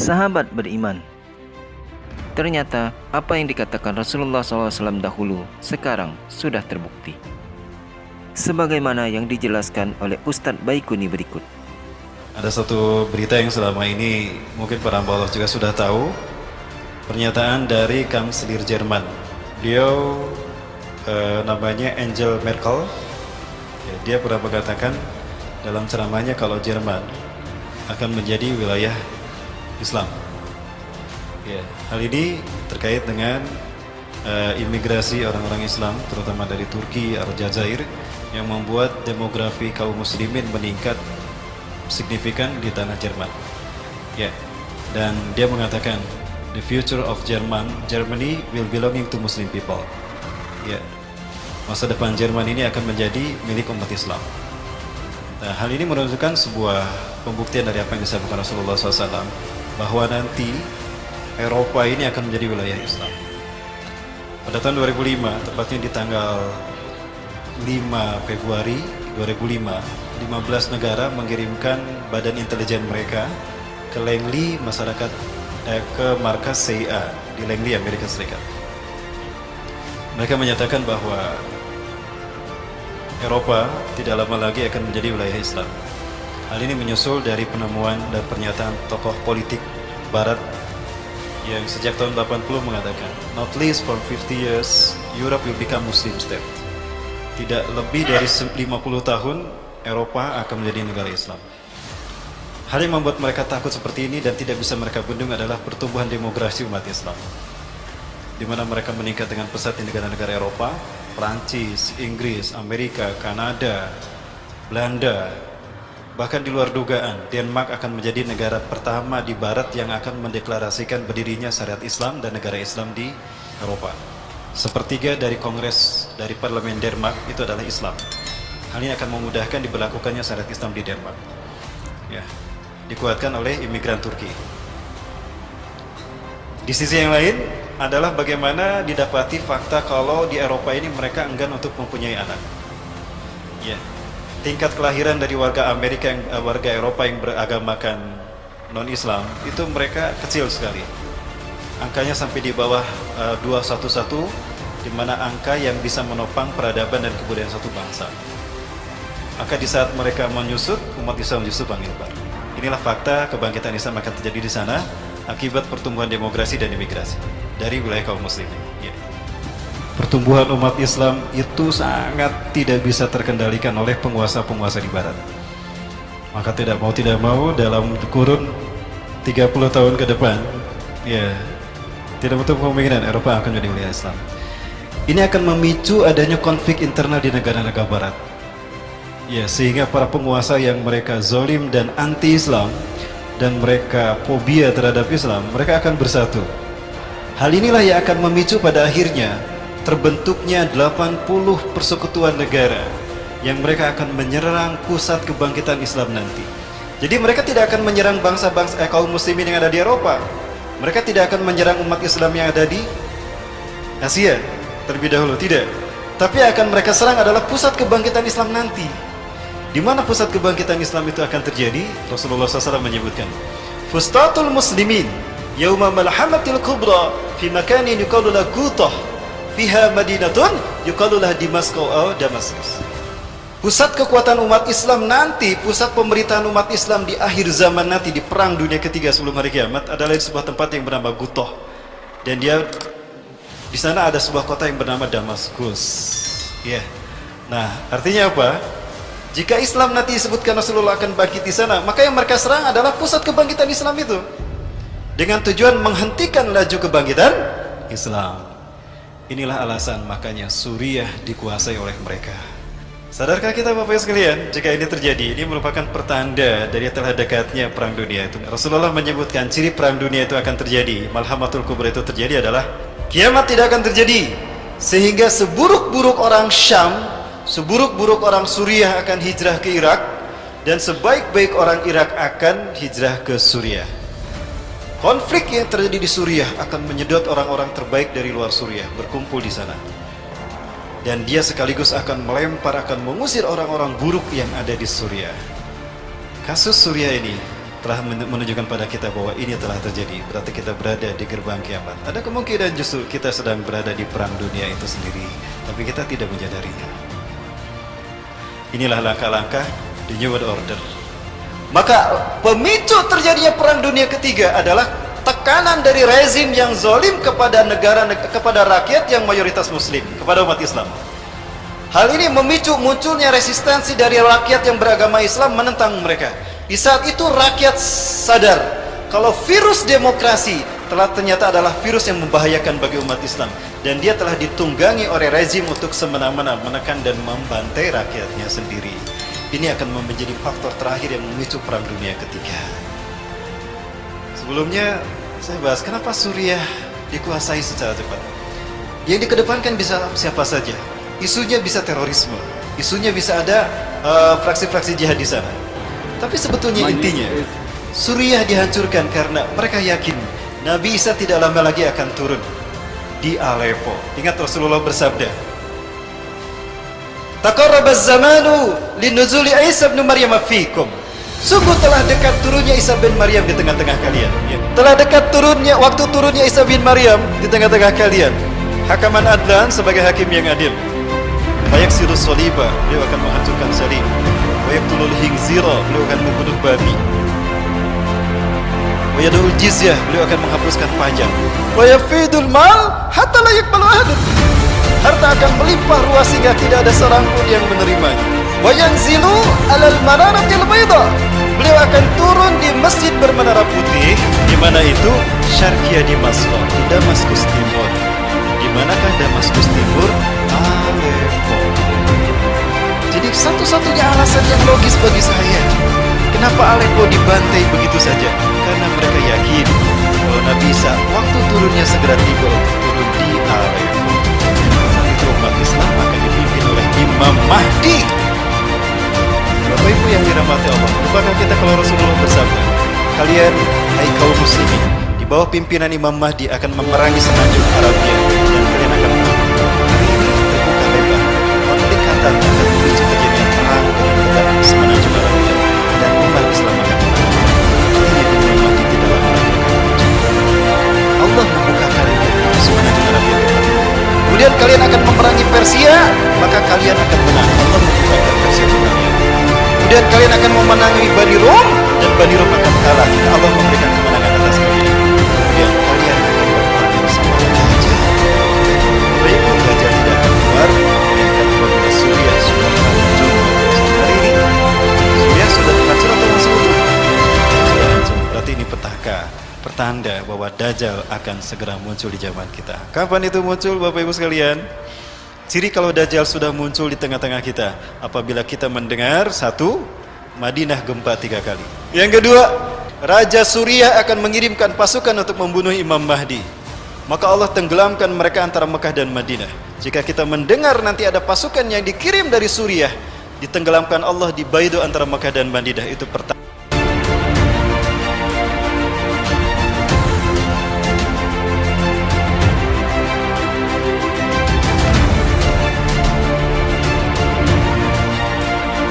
Sahabat beriman, ternyata apa yang dikatakan Rasulullah SAW dahulu sekarang sudah terbukti. Sebagaimana yang dijelaskan oleh Ustadz Baikuni berikut. Ada satu berita yang selama ini mungkin para hamba Allah juga sudah tahu. Pernyataan dari Kanselir Jerman. Beliau namanya Angela Merkel. Ya, dia pernah mengatakan dalam ceramahnya kalau Jerman akan menjadi wilayah Islam. Ya, hal ini terkait dengan imigrasi orang-orang Islam, terutama dari Turki, Aljazair, yang membuat demografi kaum muslimin meningkat signifikan di tanah Jerman. Ya, dan dia mengatakan the future of Germany will belonging to Muslim people. Ya, masa depan Jerman ini akan menjadi milik umat Islam. Nah, hal ini menunjukkan sebuah pembuktian dari apa yang disampaikan Rasulullah SAW, bahwa nanti Eropa ini akan menjadi wilayah Islam. Pada tahun 2005, tepatnya di tanggal 5 Februari 2005, 15 negara mengirimkan badan intelijen mereka ke Langley, ke markas CIA di Langley, Amerika Serikat. Mereka menyatakan bahwa Eropa tidak lama lagi akan menjadi wilayah Islam. Hal ini menyusul dari penemuan dan pernyataan tokoh politik Barat yang sejak tahun 80 mengatakan, not least for 50 years, Europe will become Muslim state. Tidak lebih dari 50 tahun, Eropa akan menjadi negara Islam. Hal yang membuat mereka takut seperti ini dan tidak bisa mereka bendung adalah pertumbuhan demografi umat Islam, di mana mereka meningkat dengan pesat di negara-negara Eropa, Prancis, Inggris, Amerika, Kanada, Belanda. Bahkan di luar dugaan, Denmark akan menjadi negara pertama di Barat yang akan mendeklarasikan berdirinya syariat Islam dan negara Islam di Eropa. Sepertiga dari Kongres dari Parlemen Denmark itu adalah Islam. Hal ini akan memudahkan diberlakukannya syariat Islam di Denmark. Ya, dikuatkan oleh imigran Turki. Di sisi yang lain adalah bagaimana didapati fakta kalau di Eropa ini mereka enggan untuk mempunyai anak. Ya, tingkat kelahiran dari warga warga Eropa yang beragamakan non-Islam itu mereka kecil sekali. Angkanya sampai di bawah 211, di mana angka yang bisa menopang peradaban dan kebudayaan satu bangsa. Maka di saat mereka menyusut, umat Islam justru menyebar. Inilah fakta kebangkitan Islam akan terjadi di sana akibat pertumbuhan demografi dan imigrasi dari wilayah kaum muslimin. Ya. Pertumbuhan umat Islam itu sangat tidak bisa terkendalikan oleh penguasa-penguasa di Barat. Maka tidak mau dalam kurun 30 tahun ke depan, ya, tidak betul kemungkinan Eropa akan menjadi wilayah Islam. Ini akan memicu adanya konflik internal di negara-negara Barat. Ya, sehingga para penguasa yang mereka zalim dan anti-Islam dan mereka fobia terhadap Islam, mereka akan bersatu. Hal inilah yang akan memicu pada akhirnya terbentuknya 80 persekutuan negara yang mereka akan menyerang pusat kebangkitan Islam nanti. Jadi mereka tidak akan menyerang bangsa-bangsa kaum muslimin yang ada di Eropa. Mereka tidak akan menyerang umat Islam yang ada di Asia terlebih dahulu, tidak. Tapi akan mereka serang adalah pusat kebangkitan Islam nanti. Di mana pusat kebangkitan Islam itu akan terjadi? Rasulullah SAW menyebutkan, Fustatul muslimin yauma malhamatil kubra fi makanin yuqalu lahu Qutah fiha madinatun yuqalu laha Damaskus atau Damaskus. Pusat kekuatan umat Islam nanti, pusat pemerintahan umat Islam di akhir zaman nanti, di perang dunia ketiga sebelum hari kiamat, adalah di sebuah tempat yang bernama Qutah. Dan dia di sana ada sebuah kota yang bernama Damaskus. Ya. Nah, artinya apa? Jika Islam nanti disebutkan Rasulullah akan bangkit di sana, maka yang mereka serang adalah pusat kebangkitan Islam itu, dengan tujuan menghentikan laju kebangkitan Islam. Inilah alasan makanya Suriah dikuasai oleh mereka. Sadarkah kita Bapak Ibu sekalian, jika ini terjadi, ini merupakan pertanda dari telah dekatnya perang dunia itu. Rasulullah menyebutkan ciri perang dunia itu akan terjadi, malhamatul kubra itu terjadi adalah kiamat tidak akan terjadi, sehingga seburuk-buruk orang Syam, seburuk-buruk orang Suriah akan hijrah ke Irak, dan sebaik-baik orang Irak akan hijrah ke Suriah. Konflik yang terjadi di Suriah akan menyedot orang-orang terbaik dari luar Suriah berkumpul di sana. Dan dia sekaligus akan melempar, akan mengusir orang-orang buruk yang ada di Suriah. Kasus Suriah ini telah menunjukkan pada kita bahwa ini telah terjadi, berarti kita berada di gerbang kiamat. Ada kemungkinan justru kita sedang berada di perang dunia itu sendiri, tapi kita tidak menyadarinya. Inilah langkah-langkah di New World Order. Maka pemicu terjadinya perang dunia ketiga adalah tekanan dari rezim yang zalim kepada kepada rakyat yang mayoritas muslim, kepada umat Islam. Hal ini memicu munculnya resistensi dari rakyat yang beragama Islam menentang mereka. Di saat itu rakyat sadar kalau virus demokrasi ternyata adalah virus yang membahayakan bagi umat Islam, dan dia telah ditunggangi oleh rezim untuk semena-mena menekan dan membantai rakyatnya sendiri. Ini akan menjadi faktor terakhir yang memicu perang dunia ketiga. Sebelumnya saya bahas kenapa Suriah dikuasai secara cepat. Yang dikedepankan bisa siapa saja. Isunya bisa terorisme, isunya bisa ada fraksi-fraksi jihad di sana. Tapi sebetulnya intinya Suriah dihancurkan karena mereka yakin Nabi Isa tidak lama lagi akan turun di Aleppo. Ingat Rasulullah bersabda, "Taqarrabaz zamanu linuzuli Isa bin Maryam fiikum." Sungguh telah dekat turunnya Isa bin Maryam di tengah-tengah kalian. Ya. Telah dekat waktu turunnya Isa bin Maryam di tengah-tengah kalian. Hakaman adlan sebagai hakim yang adil. Wayaksirus soliba, beliau akan menghancurkan salib. Wayaktulul hingzira, beliau akan membunuh babi. Wayadul jizyah, beliau akan menghapuskan pajak. Wayafidul mal hatta la yakbalu ahadun. Harta akan melimpah ruas sehingga tidak ada seorang pun yang menerimanya. Wayanzilu alal manaratil bayda, beliau akan turun di masjid bermenara putih, di mana itu Syarqiyah Damaskus, di Damaskus Timur. Di manakah Damaskus Timur? Aleppo. Jadi satu-satunya alasan yang logis bagi saya, kenapa Aleppo dibantai begitu saja? Karena mereka yakin bahwa Nabi Isa waktu turunnya segera tiba untuk turun di Aleppo. Saat itu umat Islam akan dipimpin oleh Imam Mahdi. Bapak Ibu yang dirahmati Allah, lupakah kita kalau Rasulullah bersabda, kalian, hai kaum muslimin, di bawah pimpinan Imam Mahdi akan memerangi semenanjung Arabia, dan kalian akan menang. Hari ini terbuka lebar, konflik Qatar akan memicu terjadinya perang dengan kita semenanjung Arabia, dan umat Islam akan menang. Artinya Imam Mahdi tidak lama lagi akan muncul. Allah membukakan semenanjung Arabia. Kemudian kalian akan memerangi Persia, maka kalian akan menang. Allah membukakan Persia kalian. Kemudian kalian akan memenangi Bani Rum, dan Bani Rum akan kalah. Allah memberikan kemenangan atas kalian. Kemudian kalian akan berperang bersama Dajjal. Baiklah, Dajjal tidak akan keluar, melainkan apabila Suriah sudah hancur. Hari ini Suriah sudah hancur atau masih utuh? Sudah hancur. Berarti ini pertanda bahwa Dajjal akan segera muncul di zaman kita. Kapan itu muncul, Bapak Ibu sekalian? Ciri kalau Dajjal sudah muncul di tengah-tengah kita, apabila kita mendengar satu, Madinah gempa 3 kali. Yang kedua, Raja Suriah akan mengirimkan pasukan untuk membunuh Imam Mahdi. Maka Allah tenggelamkan mereka antara Mekah dan Madinah. Jika kita mendengar nanti ada pasukan yang dikirim dari Suriah, ditenggelamkan Allah di Baido antara Mekah dan Madinah, itu pertama.